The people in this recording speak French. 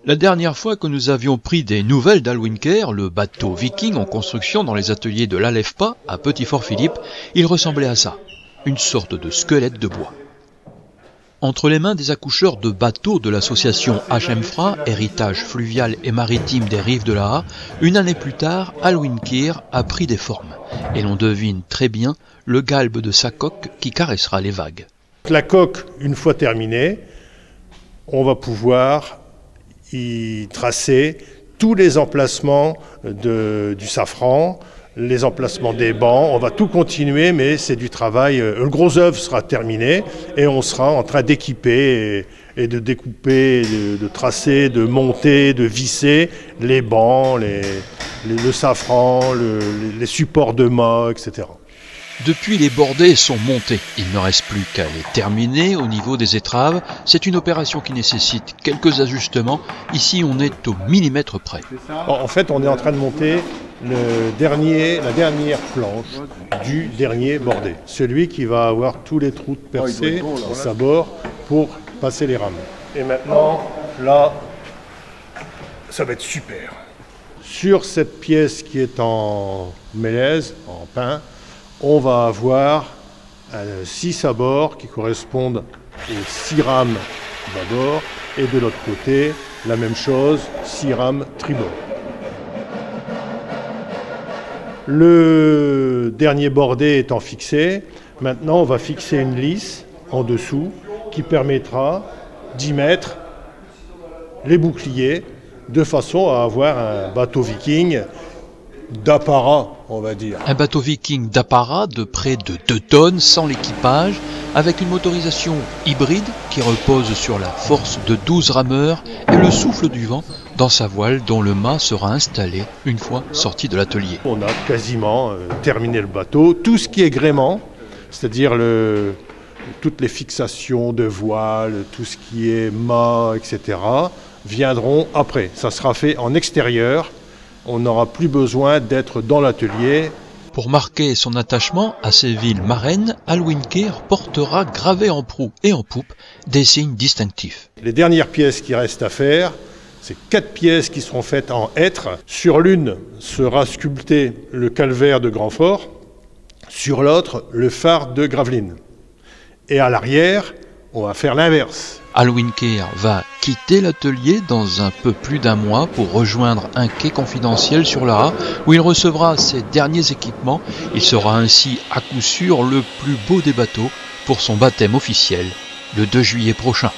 La dernière fois que nous avions pris des nouvelles d'Alwinker, le bateau viking en construction dans les ateliers de l'Alefpa à Petit-Fort-Philippe, il ressemblait à ça, une sorte de squelette de bois. Entre les mains des accoucheurs de bateaux de l'association HMFRA, héritage fluvial et maritime des rives de la Ha, une année plus tard, Alwinker a pris des formes. Et l'on devine très bien le galbe de sa coque qui caressera les vagues. La coque, une fois terminée, on va pouvoir y tracer tous les emplacements du safran, les emplacements des bancs. On va tout continuer, mais c'est du travail. Le gros œuvre sera terminé et on sera en train d'équiper et de découper, de tracer, de monter, de visser les bancs, le safran, les supports de mât, etc. Depuis, les bordées sont montées. Il ne reste plus qu'à les terminer au niveau des étraves. C'est une opération qui nécessite quelques ajustements. Ici, on est au millimètre près. En fait, on est en train de monter la dernière planche du dernier bordé. Celui qui va avoir tous les trous percés au sabord pour passer les rames. Et maintenant, là, ça va être super. Sur cette pièce qui est en mélèze, en pin, on va avoir 6 sabords qui correspondent aux 6 rames d'abord et de l'autre côté, la même chose, 6 rames tribord. Le dernier bordé étant fixé, maintenant on va fixer une lisse en dessous qui permettra d'y mettre les boucliers de façon à avoir un bateau viking d'apparat, on va dire. Un bateau viking d'apparat de près de 2 tonnes sans l'équipage, avec une motorisation hybride qui repose sur la force de 12 rameurs et le souffle du vent dans sa voile dont le mât sera installé une fois sorti de l'atelier. On a quasiment terminé le bateau. Tout ce qui est gréement, c'est-à-dire toutes les fixations de voile, tout ce qui est mât, etc., viendront après. Ça sera fait en extérieur. On n'aura plus besoin d'être dans l'atelier. Pour marquer son attachement à ces villes marraines, Alwinker portera gravés en proue et en poupe des signes distinctifs. Les dernières pièces qui restent à faire, c'est 4 pièces qui seront faites en hêtre. Sur l'une sera sculpté le calvaire de Grandfort, sur l'autre le phare de Gravelines. Et à l'arrière, on va faire l'inverse. Alwinker va quitter l'atelier dans un peu plus d'1 mois pour rejoindre un quai confidentiel sur la Ha où il recevra ses derniers équipements. Il sera ainsi à coup sûr le plus beau des bateaux pour son baptême officiel le 2 juillet prochain.